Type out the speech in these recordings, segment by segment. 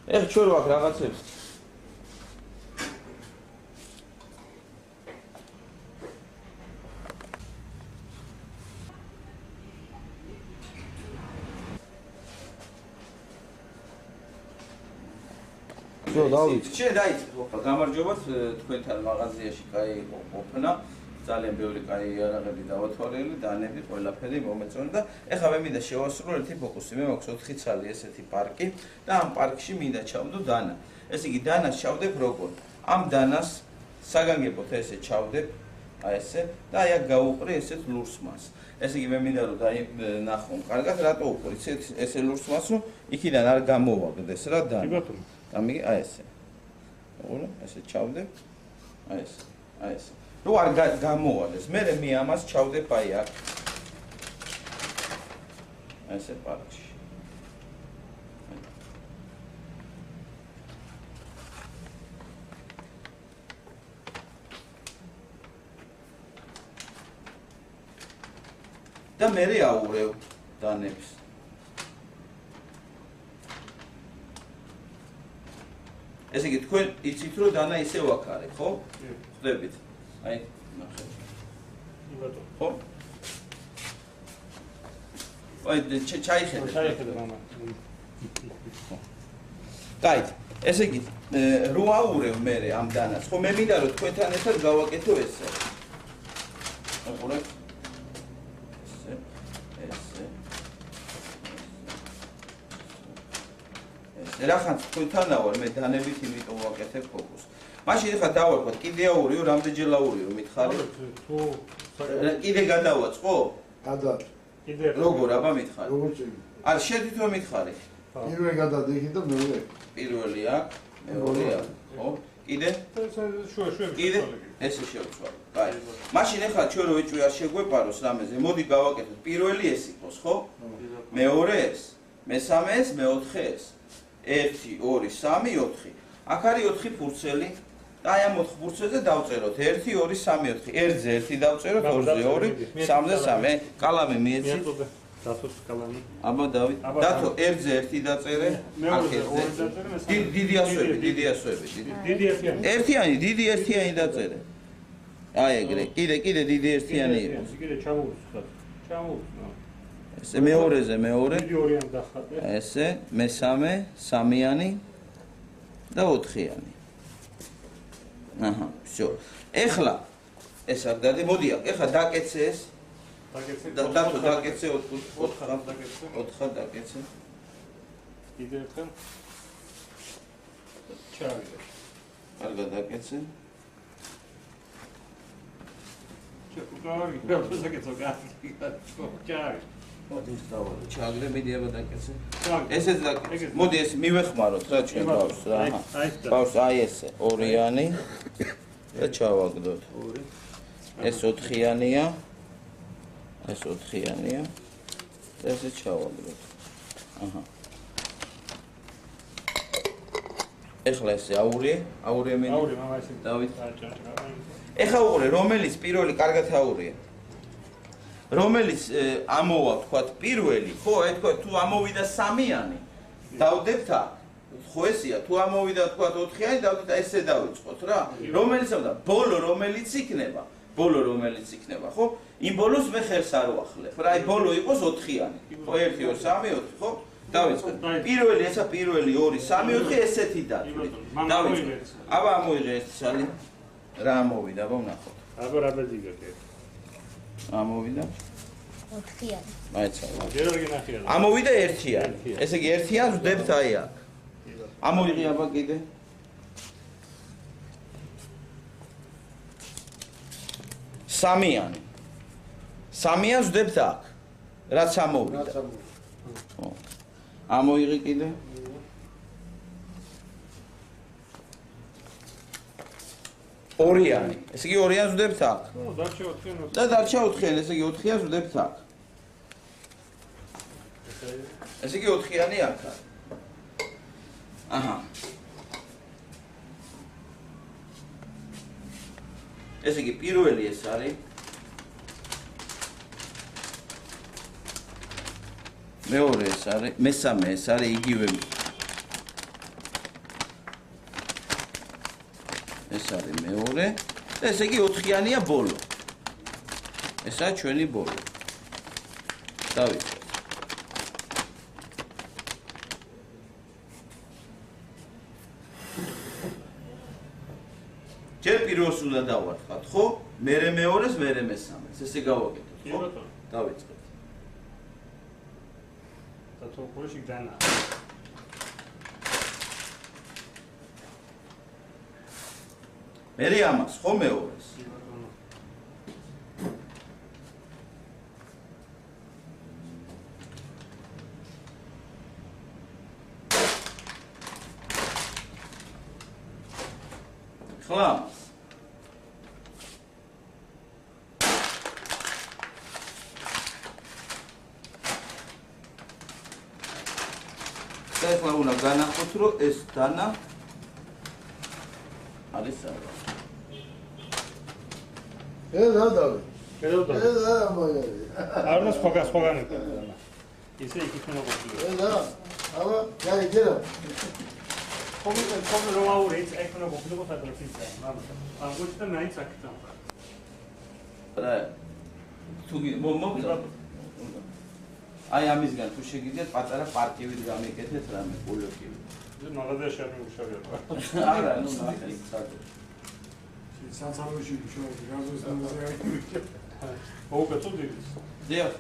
ეხლა ჩვენ ვაკ რაღაცებს. Ჩვენ დაიწყო გამარჯობათ თქვენთან მაღაზიაში კაი იყო ყოფნა ძალიან ბევრი კაი იარაღები დავათვალე დანები ყველაფერი მომეწონა და ეხლა მე მინდა შევასრულო ერთი ფოკუსი მე მაქვს 4 ცალი ესეთი პარკი და ამ პარკში მინდა ჩავდო დანა ესე იგი დანას ჩავდებ როგორ ამ დანას საგანგებოდ ესე ჩავდებ აი ესე და აი აქ გავუყრი ესეთ ლურსმას ესე იგი მე მინდა რომ ნახო კარგად რატო უყრი ესე ლურსმას რომ იქიდან არ გამოვაგდეს რა დანა ამი აი ესე. ოღონდ ესე ჩავდებ. აი ესე. აი ესე. რო არ გამოვალეს. მე ამას ჩავდებ აი აქ. აი ესე პარკში. და მე აურევ დანებს. ესე იგი თქვენ იცით რომ დანა ისე ვაკარე, ხო? ხვდებით. აი, ნახეთ. იბატო. ხო? აი, ჩაიხედე. ჩაიხედე მამა. კაი, ესე იგი, რო აურევ მე ამ დანას, ხო მე მინდა რომ თქვენთან ერთად გავაკეთო ესე. აყურეთ. რახან თქვენთან ვარ მე დანებით იმიტომ ვაკეთებ ფოკუსს. მაშინ ახლა დავარქვათ კიდე აურიო, რამდენჯერ აურიო მითხარი? თუ კიდე გადავაწყო? გადა. კიდე როგორ აბა მითხარი? როგორ წიგი? არ შედით რომ მითხარი? პირველი გადადიხი და მეორე. პირველი აქ, მეორე აქ, ხო? კიდე? შუა. კიდე? ესე შევცვალე. კაი. მაშინ ახლა ჩვენ რო ეჭვი არ შეგვეპაროს რამეზე, მოდი გავაკეთოთ. პირველი ეს იყოს, ხო? მეორე ეს, მესამე ეს, მეოთხე ეს. 1 2 3 4 აქ არის 4 ფურცელი და აი ამ 4 ფურცელზე დავწეროთ 1 2 3 4 1-ზე 1 დავწეროთ 2-ზე 2 3-ზე 3 კალამი მიეცით დათოს კალამი აბა დავით დათო 1-ზე 1 დაწერე აქ 1-ზე დიდი ასოები ერთიანი დიდი ერთიანი დაწერე აი ეგრე კიდე დიდი ერთიანი იყოს კიდე ჩამოვუხსნათ ესე მეორეზე მეორე ესე მესამე სამიანი და 4-იანი აჰა всё ეხლა ეს არ დადი მოდი აქ ეხლა დაკეცე ეს დაკეცე 4 დაკეცე კიდე ერთხელ ჩავიდე კარგად დაკეცე ჩაგრე მიდი აბა დაკეცე. ესეც დაკეცე. მოდი ეს მივეხმაროთ რა ჩვენ ბავშვს რა. ბავშვს აი ესე 2-იანი და ჩავაგდოთ. 2 ეს 4-იანია. ეს 4-იანია. და ესე ჩავაგდოთ. აჰა. ეხლა ესე აურე მე. აურე მამა ესე. დავით. ეხლა უყურე რომელიც პირველი კარგად აურია. რომელიც ამოვა თქვათ პირველი, ხო, აი თქვა თუ ამოვიდა 3-იანი, დავდებთ აქ. ხო ესია, თუ ამოვიდა თქვათ 4-იანი, დავდებთ ესე დავიწყოთ რა. რომელიც ამდა ბოლო რომელიც იქნება, ხო? იმ ბოლოს მე ხელს არ ვახლებ. რა, აი ბოლო იყოს 4-იანი. ხო, 1 2 3 4, ხო? დავიწყოთ. პირველი ესა პირველი 2 3 4 ესეთი დათვლით. დავიწყოთ. აბა ამოიღე ეს ცალი. რა ამოვიდა, აბა ვნახოთ. აბა რა ბედიგაკე. ამოვიდა 4-იანი. მაიცა. ამოვიდა 1-იანი. ესე იგი 1-იანს ვდებთ აი აქ. ამოიღე აბა კიდე. სამიანი. 3-იანს ვდებთ აქ. რაც ამოვიდა. ხო. ამოიღე კიდე. ორიანი. ესე იგი 2-იანს ვდებთ აქ. ხო, დარჩა 4-იანი. და დარჩა 4-იანი, ესე იგი 4-იანს ვდებთ აქ. ესე იგი 4-იანი აქ არის. აჰა. ესე იგი პირველი ეს არის. მეორე ეს არის, მესამე ეს არის იგივე. ეს არის მეორე და ესე იგი 4-იანია ბოლო. ესაა ჩვენი ბოლო. დავიწყოთ. ჯერ პირველს უნდა დავარტყათ, ხო? მერე მეორეს, მერე მესამეს. ესე გავაკეთოთ, ხო? დავიწყოთ. და თუ ყურში დანა. მერე ამას, ხო მეორეს? ხლამს. და ახლა უნდა განახოთ, რომ ეს დანა არის საერთოდ. დავი. მაგარი. არდა სხვაგან იქნება. ისე იქნება ყოფილი. აბა, გაიგერო. Come normale, è una cosa fatta per finire. Ma questo non è sakta. აი ამისგან თუ შეგიძლიათ პატარა პარტივით გამეკეთეთ რამე კოლექტივი. მაგაზე შემიუშავებთ. არა, ნუ მაგარი ცადე. სანსამოში შევდი, გაზოს ამაზე აიქნიკე. მოგეწო დილის. დიახ.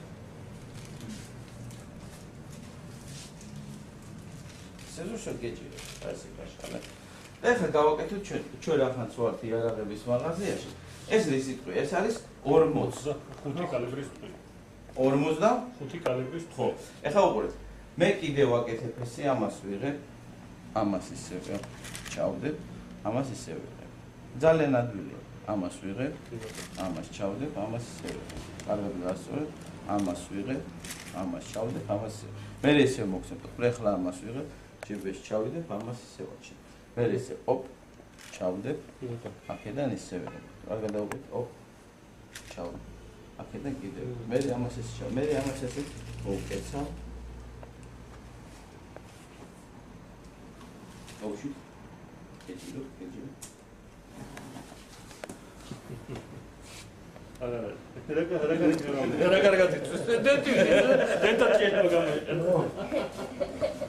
სეზონში გეჭირე, ასე გაშალა. ეხლა გავაკეთოთ ჩვენ რახანს ვართ იარაღების მაღაზიაში. ეს რის სიტყვი? ეს არის 45 კალიბრის ტყვი. 45 კალიბრის ხო. ეხლა უყურეთ. მე კიდე ვაკეთებ ესე, ამას ვიღებ, ამას ისევე ჩავდებ, ამას ისევე ვიღებ. ძალიან ადვილია. ამას ვიღებ, ამას ჩავდებ, ამას ისევე. კარგად გასწორებ, ამას ვიღებ, ამას ჩავდებ, ამას ისევე. მე ესე მოგცემ. ეხლა ამას ვიღებ, ჯიბეში ჩავიდებ, ამას ისე ვაჩინებ. მე ესე ოპ ჩავდებ, აქედან ისევე. კარგად დავუყით, ოპ ჩავდებ. აქედან კიდევ. მე ამას ესე ჩავ. მე ამას ესე მოვკეცავ. აუში. ეჭირო. რა კარგად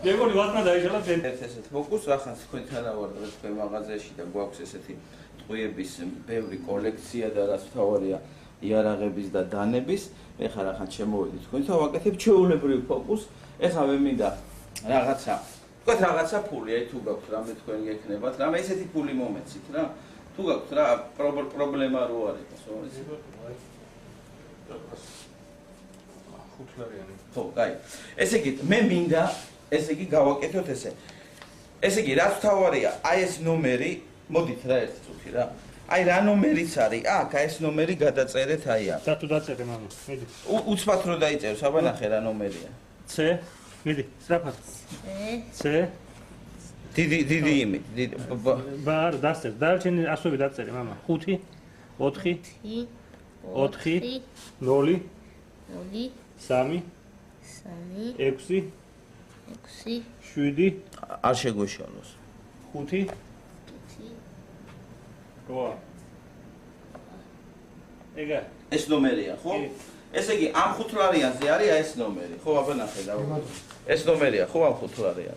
გეგონი ვატნა დაიშალა ესეთ ფოკუს ახანს თქვენთან ავარდრეთ თქვენ მაღაზიაში და გვაქვს ესეთი ტყვიების ბევრი კოლექცია და რაც თავარია იარაღების და დანების. ეხლა რახან შემოვედი თქვენთან ვაკეთებ ჩვეულებრივ ფოკუს. ეხლა მე მინდა რაღაცა თქვათ რაღაცა ფული, აი თუ გაქვთ რამე თქვენ გექნებათ, რამე ესეთი ფული მომეცით რა. თუ გაქვთ რა პრობლემა რო არის ხო, კაი. ესე იგი, მე მინდა, ესე იგი გავაკეთოთ ესე. ესე იგი, რაც თავარია, აი ეს ნომერი, მოდით რა ერთი წუთი რა. აი რა ნომერიც არის? აქ აი ეს ნომერი გადაწერეთ აი აქ. და თუ დაწერე მამა, მიდი. უცბად რო დაიწეროს, აბა ნახე რა ნომერია. C, მიდი, სწრაფად. C. დიდი იმით, ბარ დასწერ, დარჩენი ასოები დაწერე მამა. 5, 4, 4, 0, 3, 6, 7, არ შეგვეშალოს. 5, 8. ეგა. ეს ნომერია, ხო? ესე იგი, ამ ხუთლარიანზე არის აი ეს ნომერი, ხო? აბა ნახე და ეს ნომერია, ხო, ამ ხუთლარიან.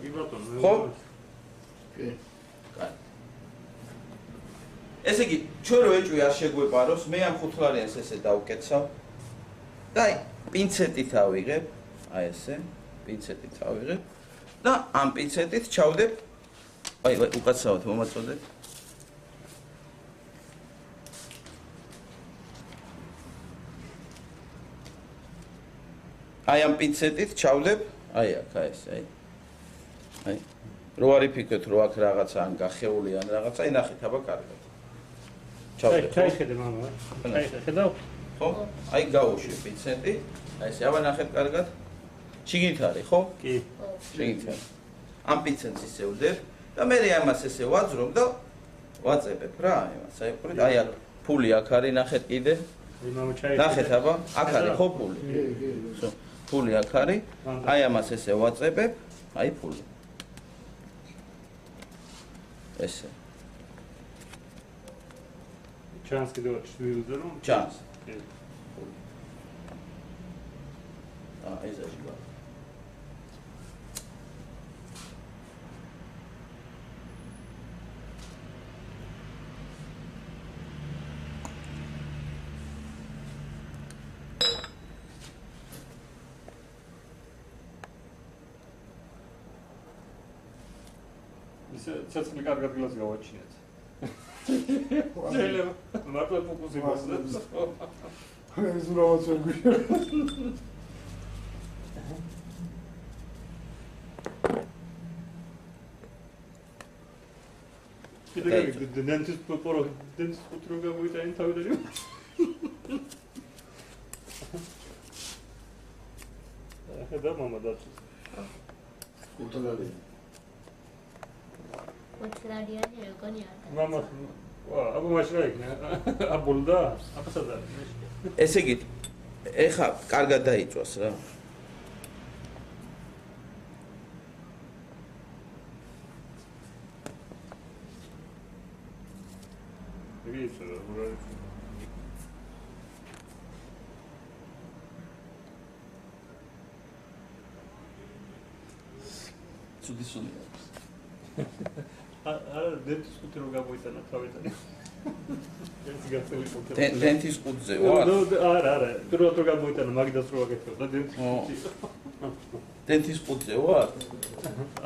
ხო? კი. ესე იგი, ჩვენ რო ეჭვი არ შეგვეპაროს, მე ამ ხუთლარიანს ესე დავკეცავ. და აი, პინცეტით ავიღებ, აი ესე, პინცეტით ავიღებ და ამ პინცეტით ჩავდებ. აი, უკაცრავად მომაწოდეთ. აი ამ პინცეტით ჩავდებ, აი აქ, აი ეს, აი. აი. რო არ იფიქრეთ, რო აქ რაღაცა ან გახეული ან რაღაცა, აი ნახეთ, აბა კარგად. ჩავდებ. ჩაიხედე მამა, ჩაიხედავ. ხო? აი გაუშვი პინცეტი. აი ესე, აბა ნახეთ კარგად. შიგნით არის, ხო? კი. შიგნით არის. ამ პინცეტს ისე ვდებ და მე ამას ესე ვაძრობ და ვაწებებ რა, იმას. აი ყურით, აი აქ ფული აქ არის, ნახეთ კიდე. ნახეთ აბა, აქ არის ხო ფული? კი. ფული აქ არის. აი ამას ესე ვაწებებ, აი ფული. ესე. ჩანს კიდევ ჩვილზე რომ ჩანს. კი. ესაში ვარ. ცეცხლი კარგად გილას გავაჩინეთ. შეიძლება მარტო ფოკუსი მოსდევს. ეს ურავაცია გუშინ. კიდე დენტის პოპორო დენტის პუტრონგა მოიტაინ თავიდან. ხედა მამა დაწვის. უტალარი. Oțelariani, răgăniară. მამა აბა მაშინ აიქნა. აბულდა? აბასად არის. ესე იგი, ეხა კარგად დაიწვას რა. ვიცი რა, რა. ცუდი სუნი აქვს. არა დენტის ხუთი რო გამოიტანა თავიდან. ეს გასული ხუთი. დენტის ხუთზე ვარ? არა, თუ რო გამოიტანა მაგდას რო აკეთებ და დენტის ხუთი. დენტის ხუთზე ვარ?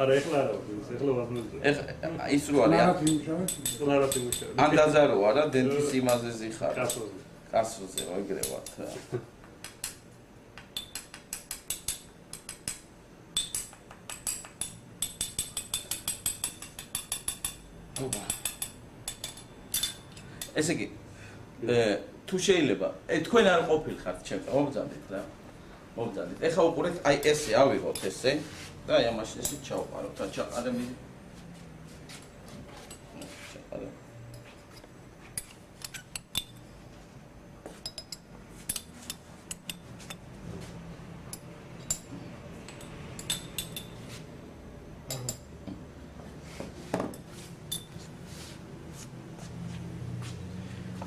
არა, ეხლა არა, ეხლა ვაზნოზე. ეხა ის რო არის. ნარატი მუშაობ. ანდაზა რო არა, დენტის იმაზე ზიხარ. კასოზე. კასოზე ეგრე ვარ. ესე იგი, თუ შეიძლება, თქვენ არ ყოფილხართ ჩემთან, მოგძანდით რა. მოგძანდით. ეხლა უყურეთ, აი ესე ავიღოთ ესე და აი ამაში ესე ჩავყაროთ. და ჩაყარე მე. ჩაყარე.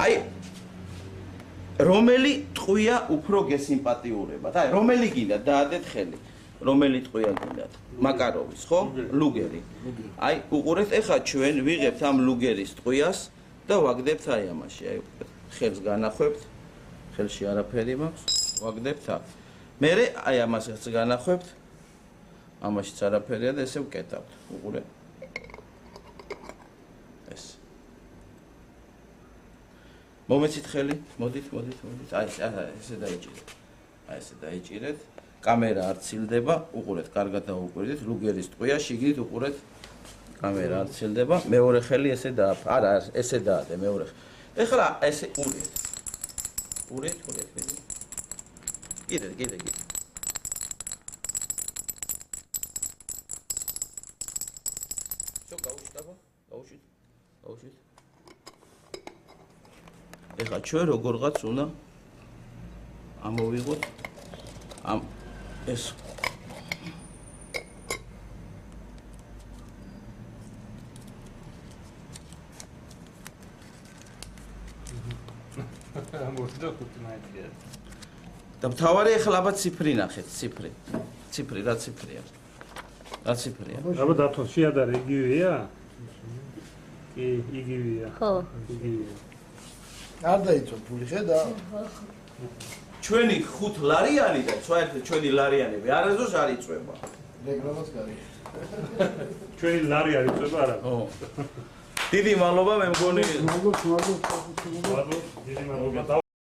აი რომელი ტყვია უფრო გესიმპათიურებათ? აი რომელი გინდა დაადეთ ხელი? რომელი ტყვია გინდათ? მაკაროვის, ხო? ლუგერი. აი უყურეთ, ეხლა ჩვენ ვიღებთ ამ ლუგერის ტყვიას და ვაგდებთ აი ამაში. აი ხელს განახვევთ. ხელში არაფერი მაქვს. ვაგდებთ აქ. მერე აი ამასაც განახვევთ. ამაშიც არაფერია და ესე ვკეტავთ. უყურეთ. ეს მომეცით ხელი, მოდით. აი ესე დაიჭირეთ. აი ესე დაიჭირეთ. კამერა არ ცილდება, უყურეთ, კარგად დაუკვირდით, ლუგერის ტყვია, შიგნით უყურეთ, კამერა არ ცილდება, მეორე ხელი ესე არა, ესე დაადე მეორე. ეხლა ესე ურეთ. ურეთ. კიდე. შო გაუშვით. ეხლა ჩვენ როგორღაც უნდა ამოვიღოთ ამ ეს ამოვიდა ხუთი მაინცია. და მთავარი ეხლა აბა ციფრი ნახეთ, ციფრი, რა ციფრია? რა ციფრია? აბა დათო შეადარე იგივეა? კი, იგივეა. ხო. იგივეა. არ დაიწო ფული ხედა. ჩვენი 5 ლარიანი და ჩვენი ლარიანები არასდროს არ იწვება. რეგრამაც გარი. ჩვენი ლარი არ იწვება არა? ხო. დიდი მადლობა, მე მგონი მადლობა. დიდი მადლობა.